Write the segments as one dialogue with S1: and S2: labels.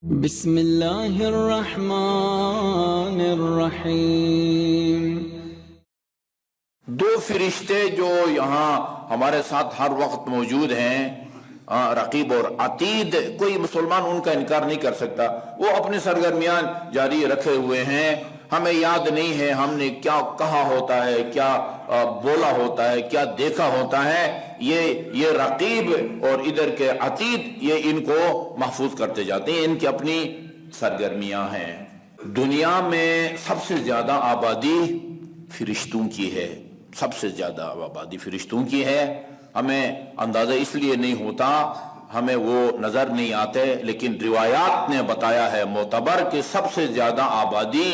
S1: بسم اللہ الرحمن الرحیم۔
S2: دو فرشتے جو یہاں ہمارے ساتھ ہر وقت موجود ہیں، رقیب اور عتید، کوئی مسلمان ان کا انکار نہیں کر سکتا۔ وہ اپنی سرگرمیاں جاری رکھے ہوئے ہیں، ہمیں یاد نہیں ہے ہم نے کیا کہا ہوتا ہے، کیا بولا ہوتا ہے، کیا دیکھا ہوتا ہے۔ یہ رقیب اور ادھر کے عتید یہ ان کو محفوظ کرتے جاتے ہیں، ان کی اپنی سرگرمیاں ہیں۔ دنیا میں سب سے زیادہ آبادی فرشتوں کی ہے، سب سے زیادہ آبادی فرشتوں کی ہے۔ ہمیں اندازہ اس لیے نہیں ہوتا، ہمیں وہ نظر نہیں آتے، لیکن روایات نے بتایا ہے معتبر کہ سب سے زیادہ آبادی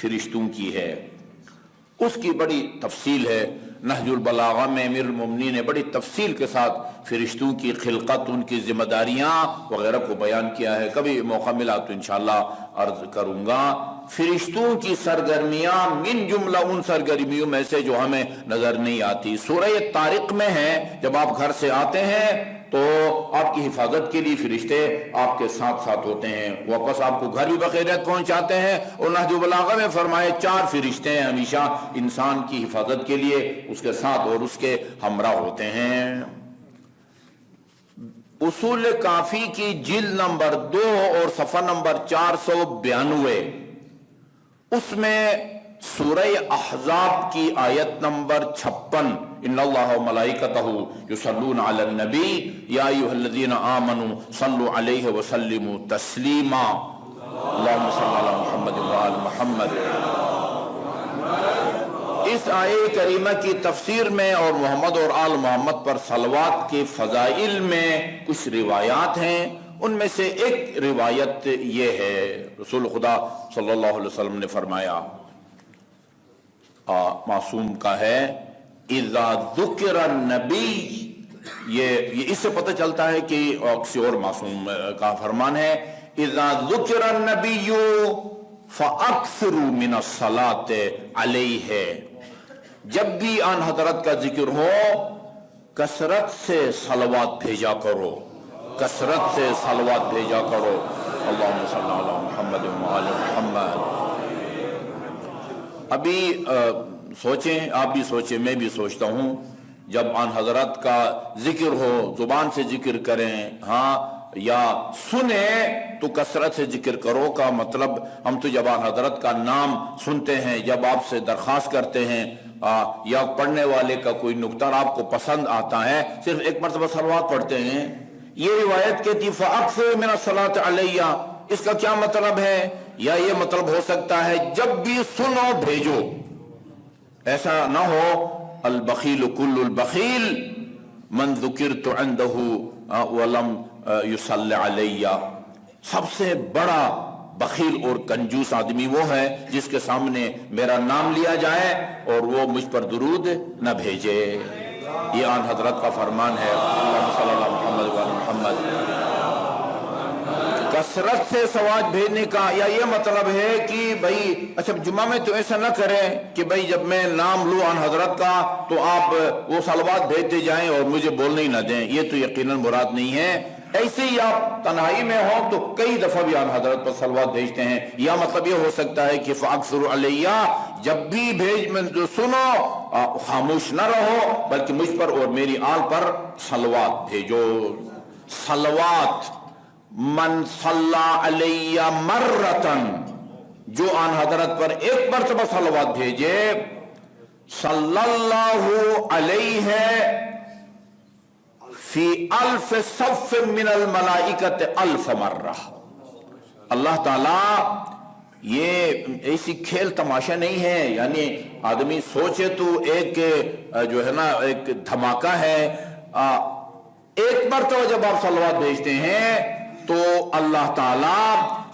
S2: فرشتوں کی ہے۔ اس کی بڑی تفصیل ہے، نہج البلاغہ میں امیر المومنین نے بڑی تفصیل کے ساتھ فرشتوں کی خلقت، ان کی ذمہ داریاں وغیرہ کو بیان کیا ہے۔ کبھی موقع ملا تو انشاءاللہ عرض کروں گا۔ فرشتوں کی سرگرمیاں من جملہ ان سرگرمیوں میں سے جو ہمیں نظر نہیں آتی۔ سورہ طارق میں ہے، جب آپ گھر سے آتے ہیں تو آپ کی حفاظت کے لیے فرشتے آپ کے ساتھ ساتھ ہوتے ہیں، واپس آپ کو گھر بھی بخیریت پہنچاتے ہیں۔ اور نہج البلاغہ میں فرمائے 4 فرشتے ہیں ہمیشہ انسان کی حفاظت کے لیے اس کے ساتھ اور اس کے ہمراہ ہوتے ہیں۔ اصول کافی کی جلد نمبر 2 اور صفحہ نمبر 492، اس میں سورہ احزاب کی آیت نمبر 56، ان اللہ و ملائکتہ یصلون علی النبی یا ایھا الذین آمنوا صلوا علیہ وسلموا تسلیما، اللہم صلی علی محمد و آل محمد۔ اس آیہ کریمہ کی تفسیر میں اور محمد اور آل محمد پر صلوات کے فضائل میں کچھ روایات ہیں۔ ان میں سے ایک روایت یہ ہے، رسول خدا صلی اللہ علیہ وسلم نے فرمایا، معصوم کا ہے، اذا ذکر النبی، یہ اس سے پتہ چلتا ہے کہ کسی اور معصوم کا فرمان ہے، اذا ذکر النبی فاکثروا من الصلاۃ علیہ، جب بھی آن حضرت کا ذکر ہو کثرت سے صلوات بھیجا کرو، کثرت سے صلوات بھیجا کرو، اللہم صلی علی محمد و آل محمد۔ ابھی سوچیں، آپ بھی سوچیں، میں بھی سوچتا ہوں، جب آن حضرت کا ذکر ہو زبان سے ذکر کریں، ہاں یا سنیں تو کثرت سے ذکر کرو کا مطلب، ہم تو جب آن حضرت کا نام سنتے ہیں، جب آپ سے درخواست کرتے ہیں یا پڑھنے والے کا کوئی نکتہ آپ کو پسند آتا ہے، صرف ایک مرتبہ صلوات پڑھتے ہیں۔ یہ روایت کہتی فَأَكْثِرُوا مِنَ الصَّلَاةِ عَلَيَّ، اس کا کیا مطلب ہے؟ یا یہ مطلب ہو سکتا ہے جب بھی سنو بھیجو، ایسا نہ ہو البخیل کل البخیل من ذکرت عنده ولم یصلی علی، سب سے بڑا بخیل اور کنجوس آدمی وہ ہے جس کے سامنے میرا نام لیا جائے اور وہ مجھ پر درود نہ بھیجے۔ یہ آن حضرت کا فرمان ہے، اللہم صلی اللہ محمد و آل محمد۔ کثرت سے صلوات بھیجنے کا یا یہ مطلب ہے کہ بھائی اچھا جمعہ میں تو ایسا نہ کریں کہ بھائی جب میں نام لوں آن حضرت کا تو آپ وہ صلوات بھیجتے جائیں اور مجھے بولنے ہی نہ دیں، یہ تو یقیناً مراد نہیں ہے۔ ایسے ہی آپ تنہائی میں ہوں تو کئی دفعہ بھی آن حضرت پر صلوات بھیجتے ہیں، یا مطلب یہ ہو سکتا ہے کہ فَأَكْثِرُوا عَلَيَّ، جب بھی سنو خاموش نہ رہو بلکہ مجھ پر اور میری آل پر صلوات بھیجو۔ صلوات من صلی علی مرتن، جو آن حضرت پر ایک مرتبہ صلوات بھیجے، صلی اللہ علیہ فی الف صف من الملائکۃ الف مرہ، اللہ تعالیٰ یہ ایسی کھیل تماشا نہیں ہے، یعنی آدمی سوچے تو ایک جو ہے نا ایک دھماکہ ہے، ایک مرتبہ جب آپ صلوات بھیجتے ہیں تو اللہ تعالیٰ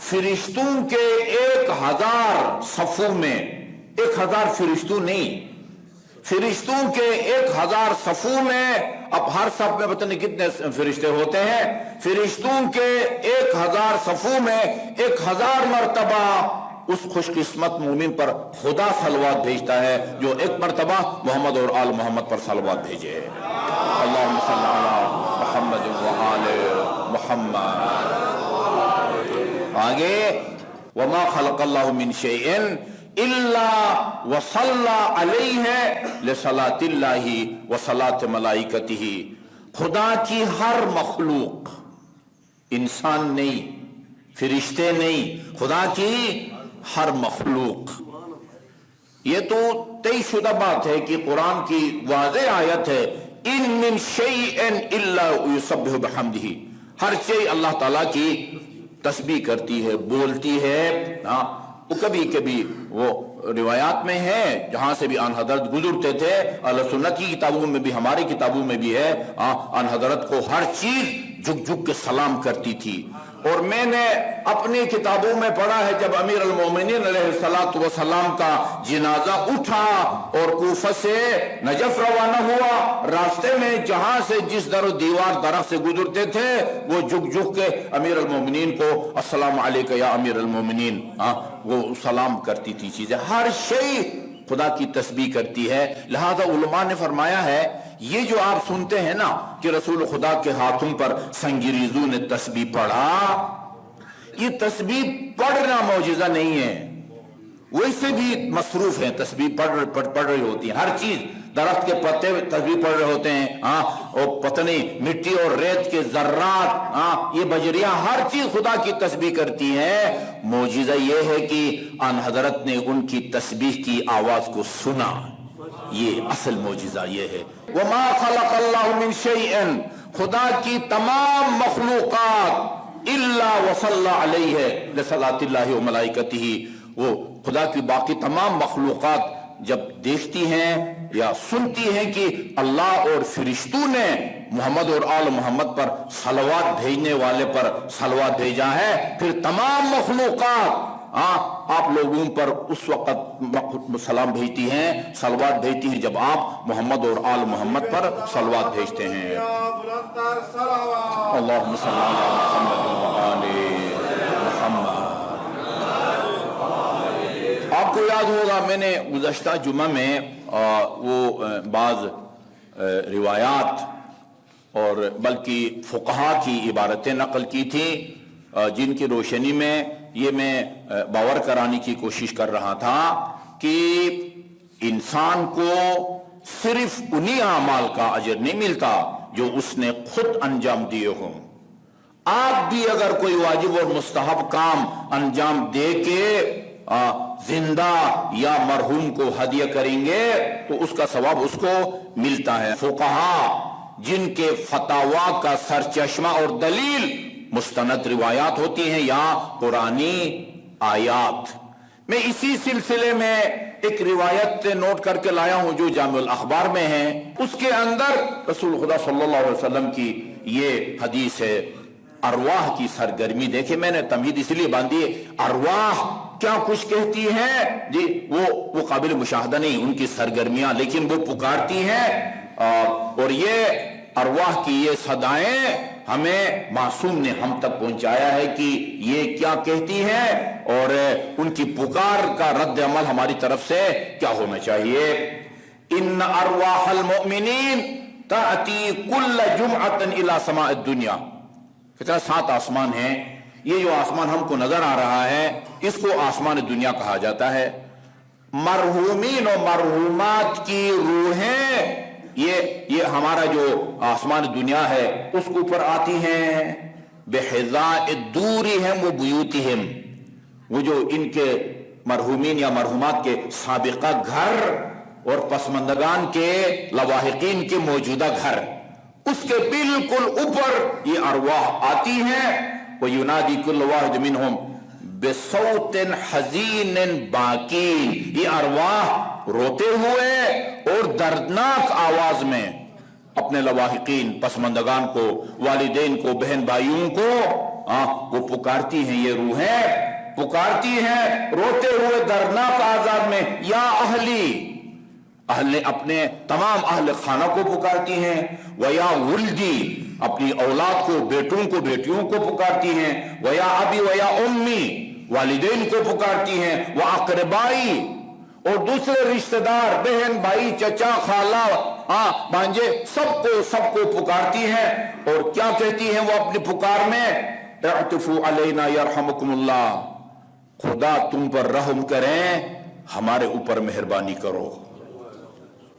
S2: فرشتوں کے 1000 صفوں میں، 1000 فرشتوں نہیں، فرشتوں کے 1000 صفوں میں، اب ہر صف میں پتہ نہیں کتنے فرشتے ہوتے ہیں، فرشتوں کے 1000 صفوں میں 1000 مرتبہ اس خوش قسمت مومن پر خدا صلوات بھیجتا ہے جو ایک مرتبہ محمد اور آل محمد پر صلوات بھیجے۔ اللہم صلی علی محمد و آل محمد۔ आगे वमा खलक़ल्लाहु मिन शैइन इल्ला वसल्ला अलैहि लिसलातिल्लाहि व सलात मलाइकतिही। खुदा की हर मखलूक, इंसान नहीं, फरिश्ते नहीं, खुदा की हर मखलूक। ये तो तय शुदा बात है कि कुरान की वाज़ेह आयत है, इन मिन शैइन इल्ला युसब्बिहु बिहम्दिही। हर चीज अल्लाह ताला की तस्बीह करती है, बोलती है। हाँ, वो कभी कभी वो रिवायात में है जहां से भी आन हजरत गुजरते थे, अहले सुन्नत की किताबों में भी, हमारी किताबों में भी है, आन हजरत को हर चीज झुक झुक के सलाम करती थी। और मैंने अपनी किताबों में पढ़ा है जब अमीर अल मोमिनीन अलैहिस्सलातु वस्सलाम का जनाजा उठा और कूफा से नजफ रवाना हुआ, रास्ते में जहां से जिस दर दीवार दरख्त से गुजरते थे वो झुक झुक के अमीर अल मोमिनीन को अस्सलाम अलैका या अमीर अल मोमिनीन वो सलाम करती थी। चीजें हर शय खुदा की तस्बीह करती है। लिहाजा उलमा ने फरमाया है ये जो आप सुनते हैं ना कि रसूल खुदा के हाथों पर संगिरीजू ने तस्बीह पढ़ा, ये तस्बीह पढ़ना मौजिजा नहीं है, वैसे भी मसरूफ है, तस्बीह पढ़ रही होती है। हर चीज, दरख्त के पत्ते तस्बीह पढ़ रहे होते हैं, और पतनी मिट्टी और रेत के जर्रात, ये बजरियां, हर चीज खुदा की तस्बीह करती है। मौजिजा ये है कि आन हजरत ने उनकी तस्बीह की आवाज को सुना, ये असल मौजिजा ये है। वमा खलक़ल्लाहु मिन शैइन, खुदा की तमाम मखलूकात इल्ला वसल्ला अलैहि लिसलातिल्लाहि व मलाइकतिही, वो खुदा की बाकी तमाम मखलूकात जब देखती हैं या सुनती हैं कि अल्लाह और फरिश्तों ने मोहम्मद और आल मोहम्मद पर सलवात भेजने वाले पर सलवात भेजा है, फिर तमाम मखलूकात आप लोगों पर उस वक्त सलाम भेजती हैं, सलवात भेजती हैं जब आप मोहम्मद और आल मोहम्मद पर सलवात भेजते हैं। अल्लाहुम्मा सल्ली अला मुहम्मद व आले मुहम्मद। आपको याद होगा मैंने गुज़श्ता जुमा में वो बाज़ रिवायात और बल्कि फुक़हा की इबारतें नकल की थी, जिनकी रोशनी में ये मैं बावर कराने की कोशिश कर रहा था कि इंसान को सिर्फ उन्हीं अमाल का अजर नहीं मिलता जो उसने खुद अंजाम दिए हों। आप भी अगर कोई वाजिब और मुस्तहब काम अंजाम दे के जिंदा या मरहूम को हदिया करेंगे तो उसका सवाब उसको मिलता है। फुक़हा जिनके फतावा का सरचश्मा और दलील मुस्तनद रिवायात होती हैं या कुरानी आयात। मैं इसी सिलसिले में एक रिवायत नोट करके लाया हूं जो जामिउल अखबार में है। उसके अंदर रसूल खुदा सल्लल्लाहु अलैहि वसल्लम की ये हदीस है, अरवाह की सरगर्मी। देखे मैंने तमहीद इसलिए बांधी, अरवाह क्या कुछ कहती है जी, वो काबिल मुशाहदा नहीं उनकी सरगर्मियां, लेकिन वो पुकारती हैं। और ये अरवाह की ये सदाएं हमें मासूम ने हम तक पहुंचाया है कि ये क्या कहती हैं और उनकी पुकार का रद्द अमल हमारी तरफ से क्या होना चाहिए। इन्न अरवाहल मोमिनीन ताती कुल्ल जुमअतन इला समाअ दुनिया। कितना 7 आसमान हैं, ये जो आसमान हमको नजर आ रहा है इसको आसमान दुनिया कहा जाता है। मरहूमीन और मरहूमात की रूहें ये हमारा जो आसमान दुनिया है उसके ऊपर आती हैं। बेहिज़ाए दूरी हैं वो बुयूतिहिम, वो जो इनके मरहूमीन या मरहूमात के साबिका घर और पसमंदगान के लवाहिकीन के मौजूदा घर, उसके बिल्कुल ऊपर ये अरवाह आती हैं। वो युनादी कुल्ल वाहिद मिनहुम बेसौतिन हज़ीनिन बाकीन, ये अरवाह रोते हुए और दर्दनाक आवाज में अपने लवाहिकीन पसमंदगान को, वालिदैन को, बहन भाइयों को वो पुकारती हैं। ये रूहें पुकारती हैं रोते हुए दर्दनाक आवाज में, या अहले अपने तमाम अहले खाना को पुकारती हैं। वया वुल्दी अपनी औलाद को, बेटों को, बेटियों को पुकारती हैं। वया अबी वया उम्मी वालिदैन को पुकारती हैं। वह अकरबाई और दूसरे रिश्तेदार, बहन भाई, चचा, खाला, भांजे, सबको पुकारती हैं। और क्या कहती हैं वो अपनी पुकार में, इअ्तिफू अलैना यरहमुकुमुल्लाह, खुदा तुम पर रहम करें, हमारे ऊपर मेहरबानी करो।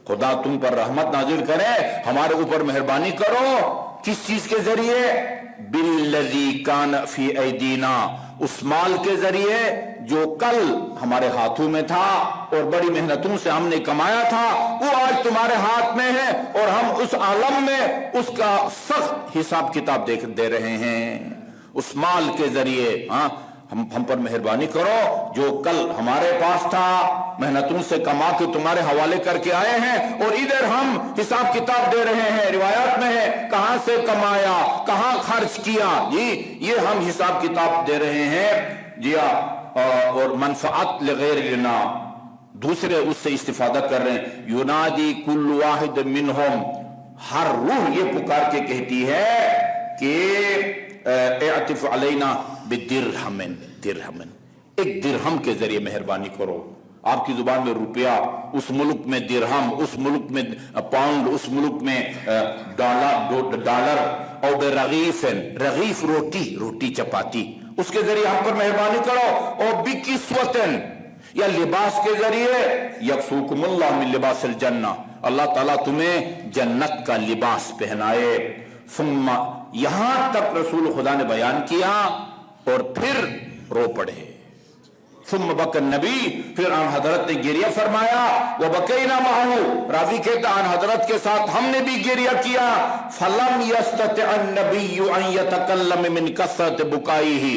S2: खुदा तुम पर रहमत नाजिल करे, हमारे ऊपर मेहरबानी करो। किस चीज के जरिए? बिल्लज़ी कान फी ऐदीना, उस माल के जरिए जो कल हमारे हाथों में था और बड़ी मेहनतों से हमने कमाया था, वो आज तुम्हारे हाथ में है और हम उस आलम में उसका सख्त हिसाब किताब दे रहे हैं। उस माल के जरिए हम पर मेहरबानी करो, जो कल हमारे पास था, मेहनतों से कमा के तुम्हारे हवाले करके आए हैं और इधर हम हिसाब किताब दे रहे हैं। रिवायत में है कहां से कमाया, कहां खर्च किया, ये हम हिसाब किताब दे रहे हैं जी। और मनफअत लगैरिना, दूसरे उससे इस्तिफादा कर रहे हैं। युनादी कुल्लु वाहिद मिनहुम, हर रूह ये पुकार के कहती है कि इअ्तिफ अलैना बिदिरहमिन, दिरहमिन, एक दिरहम के जरिए मेहरबानी करो। आपकी जुबान में रुपया, उस मुल्क में दिरहम, उस मुल्क में पाउंड, उस मुल्क में डॉलर। और बेरगीफन, रगीफ रोटी चपाती, उसके जरिए हम पर मेहरबानी करो। और बिकिस्वतन, या लिबास के जरिए, यक्सूकुमुल्लाह मिन लिबासिल जन्नह, अल्लाह ताला तुम्हें जन्नत का लिबास पहनाए। सुम्मा, यहां तक रसूल खुदा ने बयान किया और फिर रो पड़े। सुम्मा बकन नबी, फिर आन हजरत ने गिरिया फरमाया। वह बकैना माहू, रावी कहता आन हजरत के साथ हमने भी गिरिया किया। फलम यस्ततिअन नबिय्यु अन यतकल्लम मिन कसरत बुकाइही,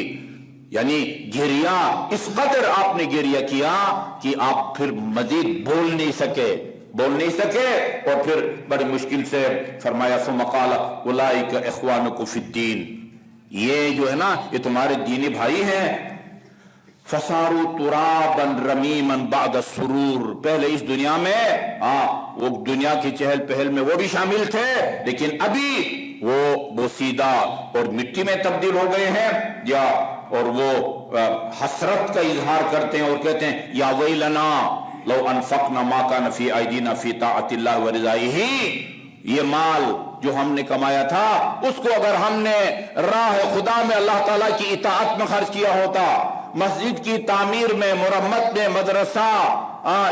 S2: यानी गिरिया इस कदर आपने गिरिया किया कि आप फिर मजीद बोल नहीं सके और फिर बड़ी मुश्किल से फरमाया फमकाला उलाइका इख्वानुकुम फिद्दीन, ये जो है ना ये तुम्हारे दीनी भाई हैं। फसारू तुराबन रमीमन बाद सुरूर, पहले इस दुनिया में वो दुनिया की चहल पहल में वो भी शामिल थे, लेकिन अभी वो बोसीदा और मिट्टी में तब्दील हो गए हैं या, और वो हसरत का इजहार करते हैं और कहते हैं या वैलना लौ अनफकना मा कान फी ऐदीना फी ताअतिल्लाह व रिज़ाइही, ये माल जो हमने कमाया था उसको अगर हमने राह खुदा में अल्लाह ताला की इताअत में खर्च किया होता, मस्जिद की तामीर में, मुरम्मत में, मदरसा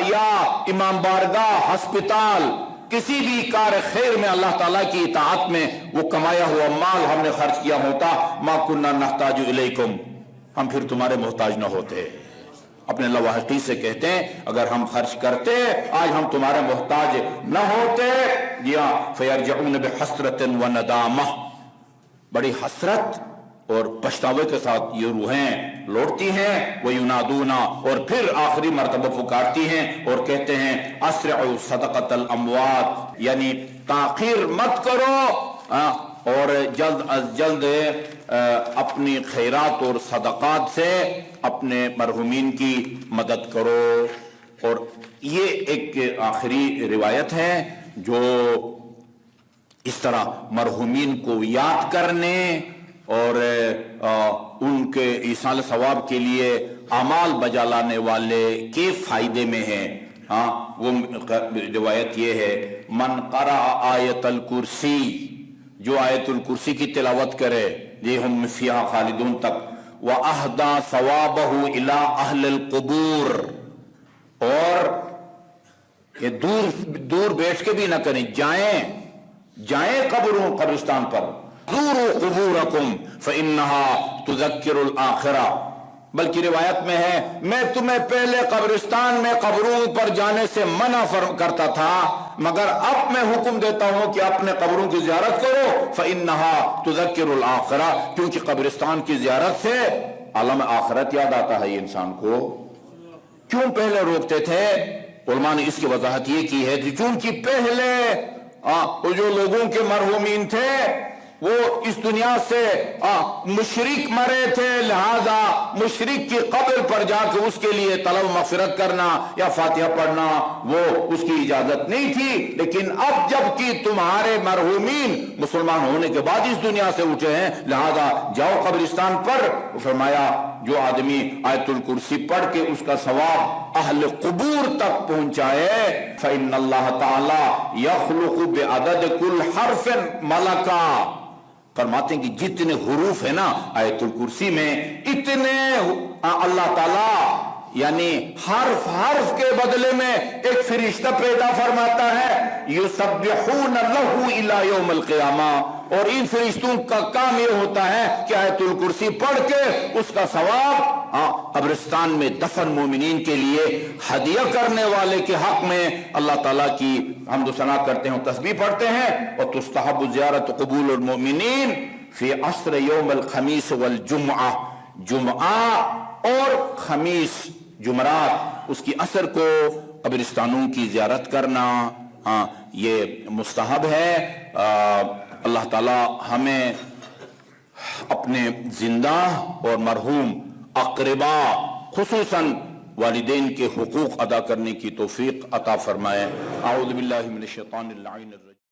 S2: या इमाम बारगाह, हस्पताल, किसी भी कार खैर में अल्लाह ताला की इताअत में वो कमाया हुआ माल हमने खर्च किया होता, मा कुन्ना नहताजु इलैकुम, हम फिर तुम्हारे मोहताज न होते। अपने लवाहकी से कहते हैं अगर हम खर्च करते आज हम तुम्हारे मोहताज न होते। या फयरजऊन बिहसरतिन व नदामा, बड़ी हसरत और पछतावे के साथ ये रूहें लौटती हैं। वो यूनादूना, और फिर आखिरी मर्तबा पुकारती हैं और कहते हैं अस्रउ सदक़तल अमवात, यानी ताखीर मत करो और जल्द अज जल्द अपनी खैरात और सदक़ात से अपने मरहुमीन की मदद करो। और ये एक आखिरी रिवायत है जो इस तरह मरहुमीन को याद करने और उनके ईसाल सवाब के लिए अमाल बजा लाने वाले के फायदे में है। वो रिवायत ये है मन क़रा आयतल कुर्सी, जो आयतुल कुर्सी की तिलावत करे, ये हम फिहा खालिदून तक, व अहदा सवाबहु इला अहलिल कुबूर, और ये दूर बैठ के भी ना करें, जाएं कब्रिस्तान पर, ज़ूरू कुबूरकुम फ़इन्नहा तुज़क्किरुल आखिरा, बल्कि रिवायत में है मैं तुम्हें पहले कब्रिस्तान में कब्रों पर जाने से मना करता था, मगर अब मैं हुक्म देता हूं कि अपने कब्रों की ज़ियारत करो। फ़इन्नहा तुज़क्किरुल आखिरा, क्योंकि कब्रिस्तान की ज़ियारत से आलम आखिरत याद आता है इंसान को। क्यों पहले रोकते थे? उलमा ने इसकी वजाहत ये की है कि चूंकि पहले वो जो लोगों के मरहूमीन थे वो इस दुनिया से मुशरिक मरे थे, लिहाजा मुशरिक की कब्र पर जाकर उसके लिए तलब मग़फ़िरत करना या फातिहा पढ़ना वो उसकी इजाजत नहीं थी। लेकिन अब जबकि तुम्हारे मरहूमीन मुसलमान होने के बाद इस दुनिया से उठे हैं, लिहाजा जाओ कब्रिस्तान पर। फरमाया जो आदमी आयतुल कुर्सी पढ़ के उसका सवाब अहले कुबूर तक पहुंचाए, फ़इन्नल्लाह ताला यख़्लुक़ु बिअदद कुल हर्फ़िन मलका, فرماتے ہیں کہ جتنے حروف ہیں نا آیت الکرسی میں، اتنے اللہ تعالیٰ یعنی حرف حرف کے بدلے میں ایک فرشتہ پیدا فرماتا ہے، یسبحون لہ الی یوم القیامہ، اور ان فرشتوں کا کام یہ ہوتا ہے کہ آیت الکرسی پڑھ کے اس کا ثواب قبرستان میں دفن مومنین کے لیے ہدیہ کرنے والے کے حق میں اللہ تعالیٰ کی حمد و ثنا کرتے ہیں، تسبیح پڑھتے ہیں۔ اور تستحب زیارت قبول المؤمنین فی عصر یوم الخمیس والجمعہ، جمعہ اور خمیس جمعرات اس کی عصر کو قبرستانوں کی زیارت کرنا یہ مستحب ہے۔ اللہ تعالی ہمیں اپنے زندہ اور مرحوم اقربا خصوصاً والدین کے حقوق ادا کرنے کی توفیق عطا فرمائے۔ اعوذ باللہ من الشیطان اللعین الرجیم۔